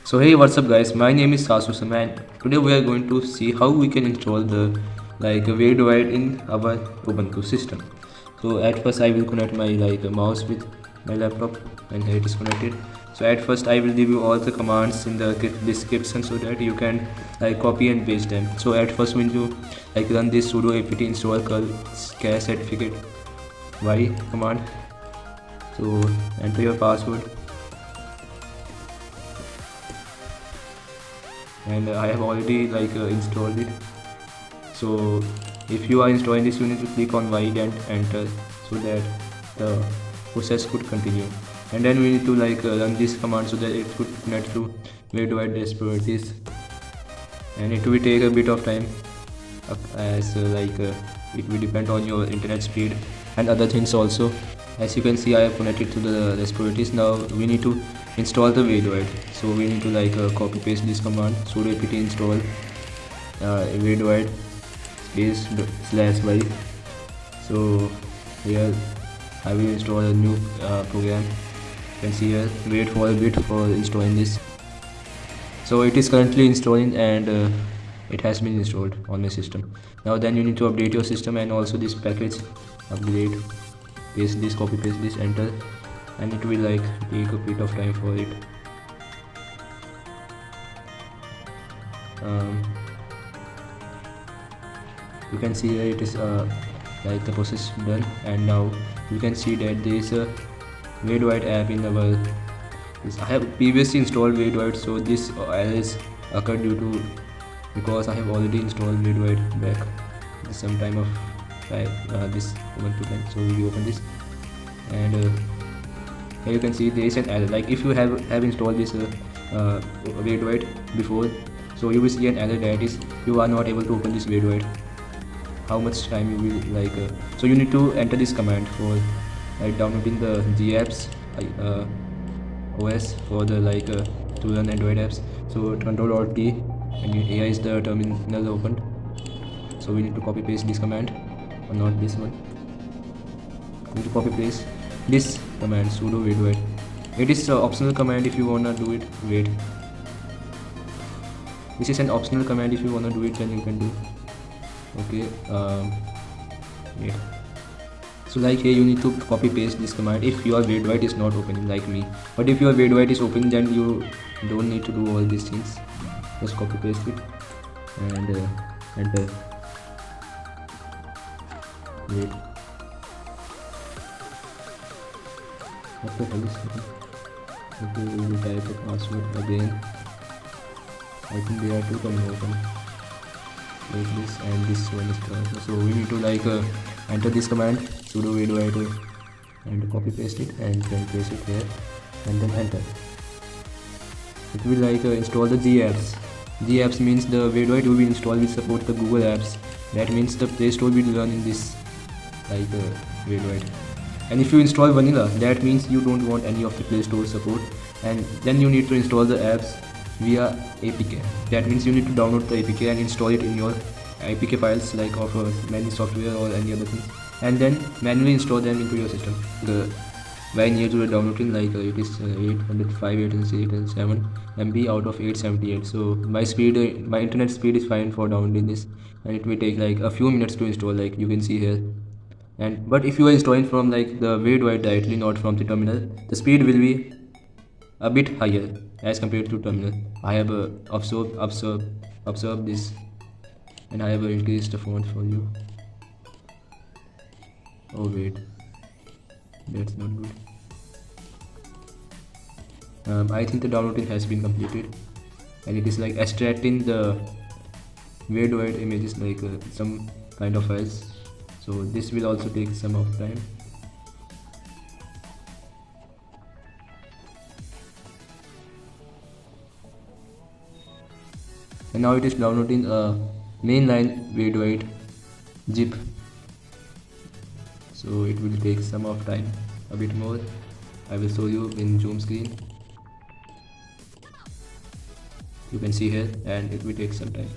So hey, what's up guys, my name is Sasu Sama and today we are going to see how we can install the wavedivide in our Ubuntu system. So at first I will connect my mouse with my laptop and here it is connected. So at first I will give you all the commands in the description so that you can copy and paste them. So at first when you run this sudo apt install curl care certificate y command, so enter your password and I have already installed it. So if you are installing this, you need to click on Y and enter so that the process could continue. And then we need to run this command so that it could connect to wavedivide properties, and it will take a bit of time as it will depend on your internet speed and other things also. As you can see, I have connected to the respiratories. Now we need to install the wavedivide, so we need to copy paste this command sudo apt install wavedivide space /y. So here I will install a new program. You can see here, wait for a bit for installing this. So it is currently installing and it has been installed on my system. Now then you need to update your system and also this package upgrade. Paste this, copy paste this, enter, and it will take a bit of time for it. You can see here it is the process done, and now you can see that there is a wavedivide app in our I have previously installed wavedivide, so this error is occurred due to because I have already installed wavedivide back some time of this Ubuntu time. So we open this and here you can see there is an error. Like if you have installed this wavedivide before, so you will see an error that is you are not able to open this wavedivide. How much time you will so you need to enter this command for downloading the gapps OS for the to run Android apps. So Control-Alt-T and here is the terminal opened. So we need to copy paste this command, or not this one. We need to copy paste this command sudo wavedivide. It is an optional command if you wanna do it. Wait, this is an optional command. If you wanna do it, then you can do. Okay, wait. So here you need to copy paste this command if your wavedivide is not opening like me. But if your wavedivide is open, then you don't need to do all these things. Just copy paste it and enter. Wait, what the hell is happening? Okay, we will type the password again. I think there are two coming open, like this, and this one is closed. So we need to enter this command sudo wavedivide and copy paste it and then paste it here and then enter. It will install the gapps. Gapps means the wavedivide will be installed with support the Google apps. That means the Play Store will run in this wavedivide. And if you install vanilla, that means you don't want any of the Play Store support, and then you need to install the apps via APK. That means you need to download the APK and install it in your APK files of many software or any other things, and then manually install them into your system. The very near to the downloading, it is 805, 807 MB out of 878. So my internet speed is fine for downloading this, and it will take a few minutes to install, like you can see here. And but if you are installing from the wavedivide directly, not from the terminal, the speed will be a bit higher as compared to terminal. I have observed this, and I have increased the font for you. Oh wait, that's not good. I think the downloading has been completed, and it is extracting the wavedivide images some kind of files. So this will also take some of time. And now it is downloading a mainline wavedivide zip. So it will take some of time, a bit more. I will show you in zoom screen. You can see here, and it will take some time.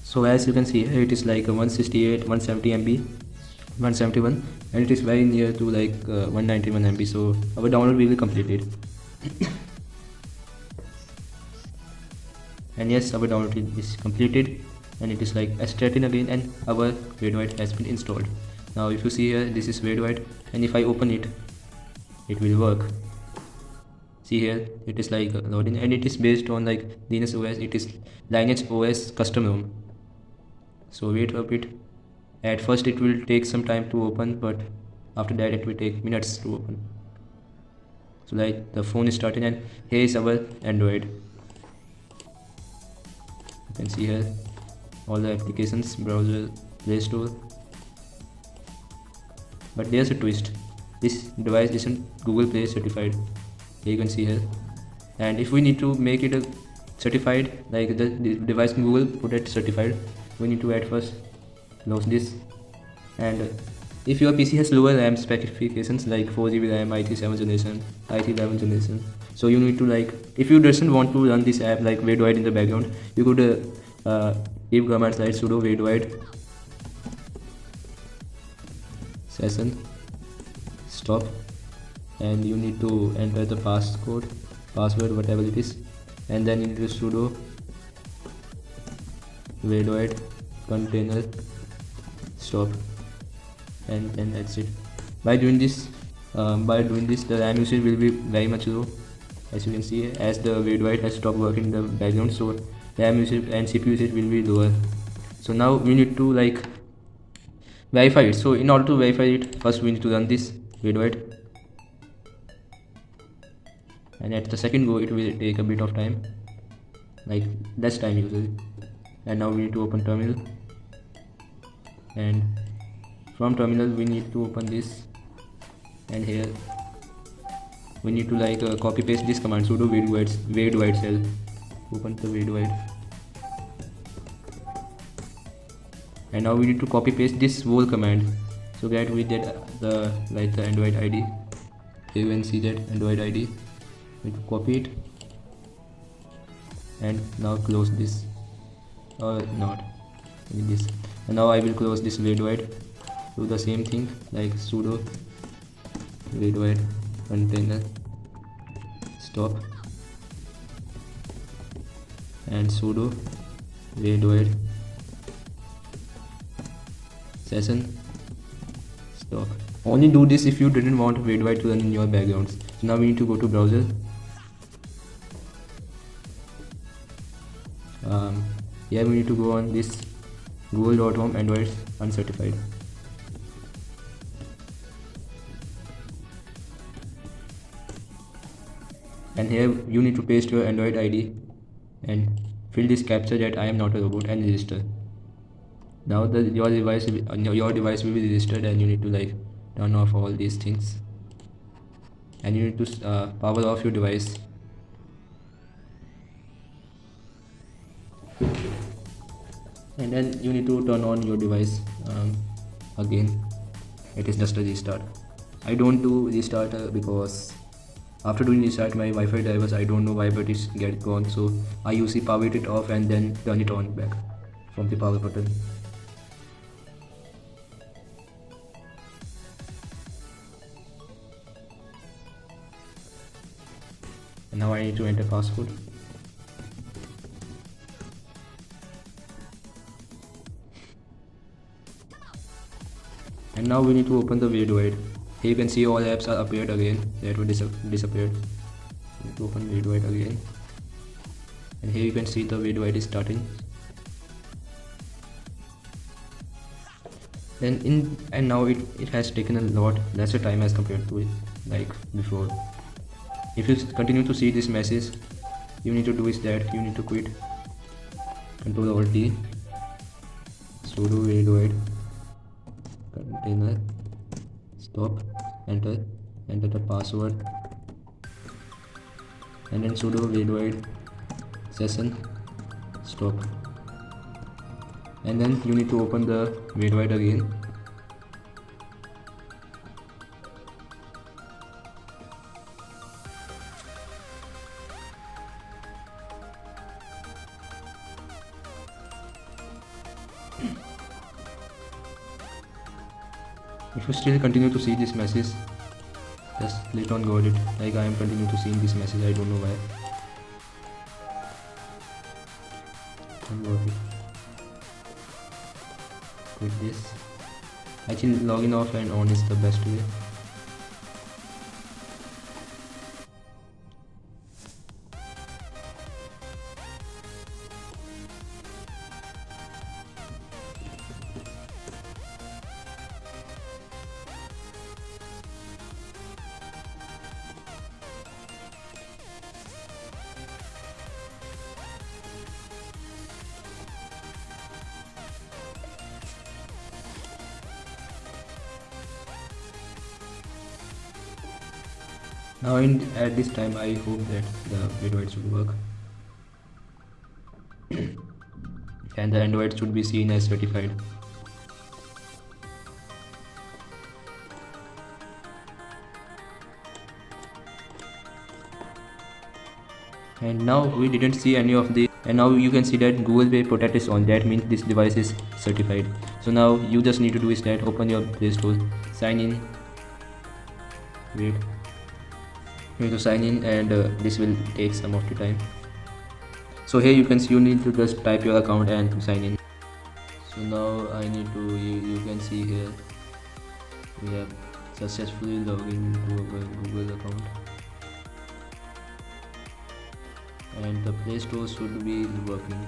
So as you can see here, it is 168, 170 MB, 171, and it is very near to 191 MB. So our download will be completed. And yes, our download is completed, and it is like starting again, and our Wadoid has been installed. Now if you see here, this is Wadoid, and if I open it, it will work. See here, it is like loading, and it is based on like Linux OS. It is Lineage OS custom ROM. So wait a bit. At first it will take some time to open, but after that it will take minutes to open. So like the phone is starting, and here is our Android. You can see here all the applications, browser, Play Store. But there's a twist. This device isn't Google Play certified. Here you can see here. And if we need to make it a certified, like the device Google put it certified, we need to add first close this. And if your PC has lower RAM specifications like 4GB RAM, i3 7th generation, i3 11th generation, so you need to like, if you doesn't want to run this app like Wadoid in the background, you could give commands like sudo Wadoid session stop, and you need to enter the password whatever it is, and then you need to sudo Wadoid container stop, and that's it. By doing this the RAM usage will be very much low, as you can see, as the Wadoid has stopped working in the background, so RAM usage and CPU usage will be lower. So now we need to like verify it. So in order to verify it, first we need to run this Wadoid, and at the second go it will take a bit of time, like less time usually. And now we need to open terminal, and from terminal we need to open this, and here we need to like copy paste this command sudo Wadoid shell. Open the Wadoid, and now we need to copy paste this whole command so that we get the like the Android ID. Here you can see that Android ID. We need to copy it, and now close this, or not this, and now I will close this Wadoid. Do the same thing like sudo Wadoid container stop, and sudo Wadoid session stop. Only do this if you didn't want Wadoid to run in your backgrounds. So now we need to go to browser. Here we need to go on this google.com Android uncertified. And here you need to paste your Android ID and fill this captcha that I am not a robot, and register. Now your device will be registered, and you need to like turn off all these things, and you need to power off your device. And then you need to turn on your device again. It is just a restart. I don't do restart because after doing restart my Wi-Fi drivers, I don't know why, but it's get gone, so I usually power it off and then turn it on back from the power button. And now I need to enter passcode. And now we need to open the Wadoid. Here you can see all apps are appeared again that were disappeared. Need to open Wadoid again, and here you can see the Wadoid is starting. And now it has taken a lot lesser time as compared to it like before. If you continue to see this message, you need to do is that you need to quit Ctrl+Alt+T, sudo Wadoid container stop, enter the password, and then sudo Wadoid session stop, and then you need to open the Wadoid again. If you still continue to see this message, Just click on got it. Like I am continuing to seeing this message, I don't know why. And got it. Quit this. Actually login off and on is the best way. Now at this time I hope that the Android should work and the Android should be seen as certified. And now we didn't see any of the, and now you can see that Google Pay Protect is on. That means this device is certified. So now you just need to do is that open your Play Store, sign in, wait, you need to sign in, and this will take some of the time. So here you can see you need to just type your account and sign in. So now I need to, you can see here we have successfully logged into our Google account, and the Play Store should be working.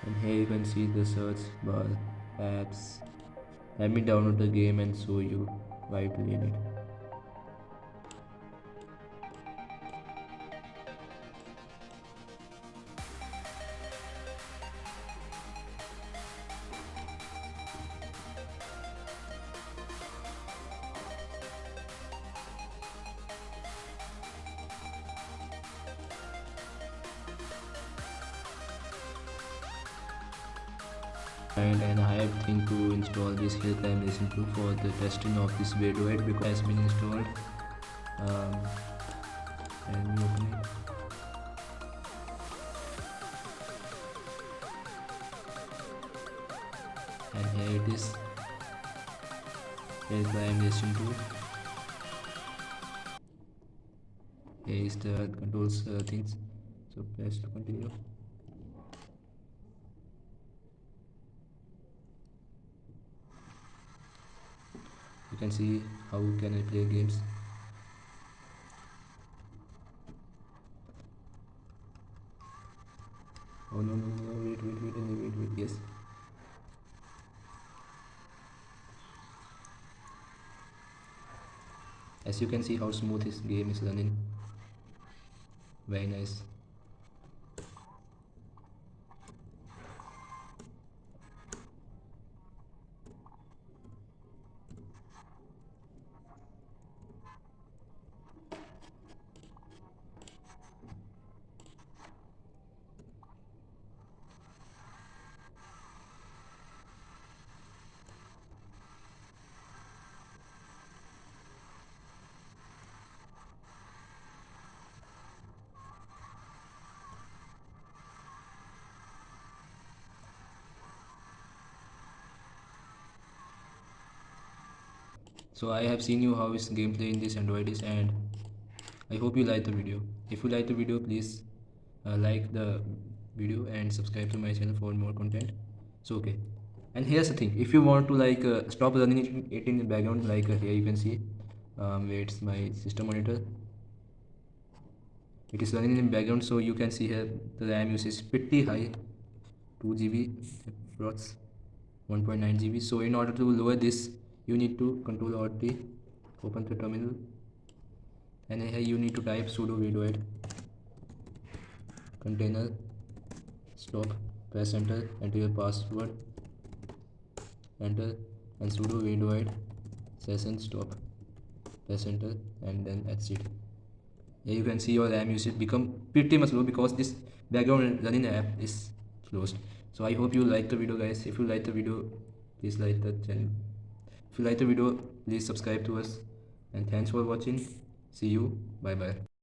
And here you can see the search bar, apps. Let me download the game and show you why to need it. And I have think to install this Hill Climb Racing 2 for the testing of this Android because it has been installed. And we open it. And here it is, Hill Climb Racing 2. Here is the controls things. So press to continue. You can see how can I play games. Oh no, wait, yes. As you can see how smooth this game is running. Very nice. So I have seen you how is gameplay in this Android is, and I hope you like the video. If you like the video, please like the video and subscribe to my channel for more content. So okay, and here's the thing, if you want to like stop running it in the background, like here you can see where it's my system monitor, it is running in background. So you can see here the RAM usage is pretty high, 2 GB approx 1.9 GB. So in order to lower this, you need to Control Alt T, open the terminal, and here you need to type sudo void container stop, press enter, enter your password, enter, and sudo void session stop, press enter, and then exit. Here you can see your RAM usage become pretty much low because this background running app is closed. So I hope you like the video, guys. If you like the video, please like the channel. If you like the video, please subscribe to us, and thanks for watching. See you. Bye bye.